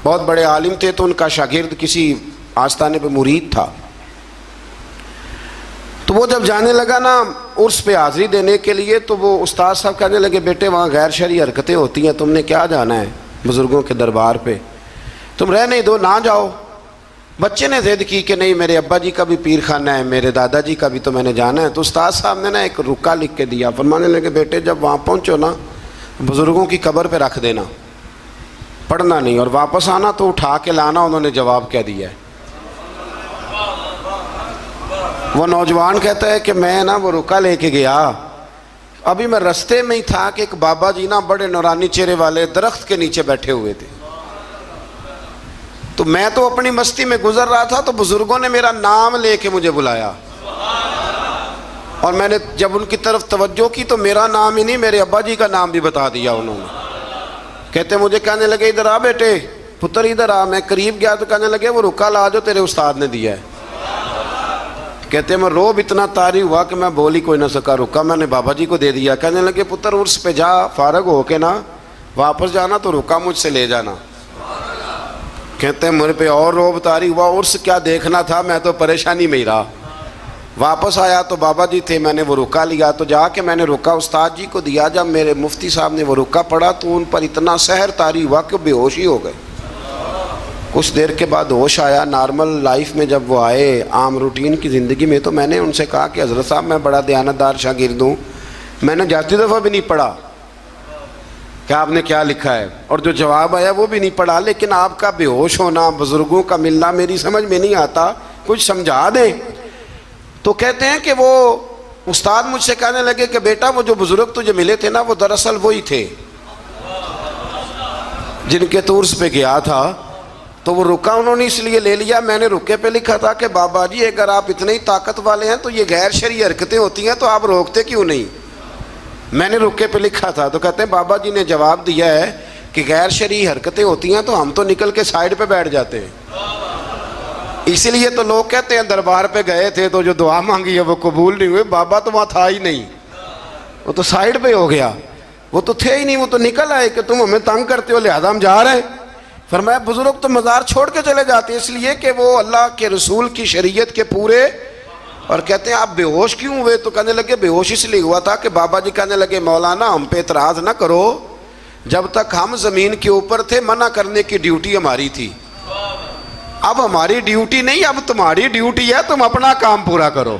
بہت بڑے عالم تھے، تو ان کا شاگرد کسی آستانے پہ مرید تھا، تو وہ جب جانے لگا نا عرس پہ حاضری دینے کے لیے، تو وہ استاد صاحب کہنے لگے بیٹے وہاں غیر شرعی حرکتیں ہوتی ہیں، تم نے کیا جانا ہے بزرگوں کے دربار پہ، تم رہنے دو نہ جاؤ۔ بچے نے ضد کی کہ نہیں میرے ابا جی کا بھی پیر خانہ ہے، میرے دادا جی کا بھی تو میں نے جانا ہے۔ تو استاد صاحب نے نا ایک رکا لکھ کے دیا، فرمانے لگے بیٹے جب وہاں پہنچو نا بزرگوں کی قبر پہ رکھ دینا، پڑھنا نہیں، اور واپس آنا تو اٹھا کے لانا۔ انہوں نے جواب کیا دیا ہے؟ وہ نوجوان کہتا ہے کہ میں نا وہ رکا لے کے گیا، ابھی میں رستے میں ہی تھا کہ ایک بابا جی نا بڑے نورانی چہرے والے درخت کے نیچے بیٹھے ہوئے تھے، تو میں تو اپنی مستی میں گزر رہا تھا، تو بزرگوں نے میرا نام لے کے مجھے بلایا، اور میں نے جب ان کی طرف توجہ کی تو میرا نام ہی نہیں میرے ابا جی کا نام بھی بتا دیا انہوں نے۔ کہتے مجھے کہنے لگے ادھر آ بیٹے، پتر ادھر آ۔ میں قریب گیا تو کہنے لگے وہ رکا لا جو تیرے استاد نے دیا ہے۔ کہتے میں روب اتنا طاری ہوا کہ میں بول ہی کوئی نہ سکا، رکا میں نے بابا جی کو دے دیا۔ کہنے لگے پتر عرس پہ جا، فارغ ہو کے نا واپس جانا تو رکا مجھ سے لے جانا۔ کہتے ہیں میرے پہ اور روب طاری ہوا، عرس کیا دیکھنا تھا، میں تو پریشانی میں ہی رہا۔ واپس آیا تو بابا جی تھے، میں نے وہ رکا لیا، تو جا کے میں نے رکا استاد جی کو دیا۔ جب میرے مفتی صاحب نے وہ رکا پڑھا تو ان پر اتنا سحر طاری ہوا کہ بے ہوش ہی ہو گئے۔ کچھ دیر کے بعد ہوش آیا، نارمل لائف میں جب وہ آئے عام روٹین کی زندگی میں، تو میں نے ان سے کہا کہ حضرت صاحب میں بڑا دیانتدار شاگرد ہوں، میں نے جاتی دفعہ بھی نہیں پڑھا کہ آپ نے کیا لکھا ہے، اور جو جواب آیا وہ بھی نہیں پڑھا، لیکن آپ کا بے ہوش ہونا، بزرگوں کا ملنا میری سمجھ میں نہیں آتا، کچھ سمجھا دیں۔ تو کہتے ہیں کہ وہ استاد مجھ سے کہنے لگے کہ بیٹا وہ جو بزرگ تجھے ملے تھے نا وہ دراصل وہی تھے جن کے تو عرس پہ گیا تھا۔ تو وہ رکا انہوں نے اس لیے لے لیا، میں نے رکے پہ لکھا تھا کہ بابا جی اگر آپ اتنے ہی طاقت والے ہیں تو یہ غیر شرعی حرکتیں ہوتی ہیں تو آپ روکتے کیوں نہیں؟ میں نے رکے پہ لکھا تھا۔ تو کہتے ہیں بابا جی نے جواب دیا ہے کہ غیر شرعی حرکتیں ہوتی ہیں تو ہم تو نکل کے سائیڈ پہ بیٹھ جاتے ہیں، اسی لیے تو لوگ کہتے ہیں دربار پہ گئے تھے تو جو دعا مانگی ہے وہ قبول نہیں ہوئی، بابا تو وہاں تھا ہی نہیں، وہ تو سائیڈ پہ ہو گیا، وہ تو تھے ہی نہیں، وہ تو نکل آئے کہ تم ہمیں تنگ کرتے ہو لہذا ہم جا رہے ہیں۔ فرمایا بزرگ تو مزار چھوڑ کے چلے جاتے ہیں اس لیے کہ وہ اللہ کے رسول کی شریعت کے پورے، اور کہتے ہیں آپ بے ہوش کیوں ہوئے؟ تو کہنے لگے بے ہوش اس لیے ہوا تھا کہ بابا جی کہنے لگے مولانا ہم پہ اعتراض نہ کرو، جب تک ہم زمین کے اوپر تھے منع کرنے کی ڈیوٹی ہماری تھی، اب ہماری ڈیوٹی نہیں، اب تمہاری ڈیوٹی ہے، تم اپنا کام پورا کرو۔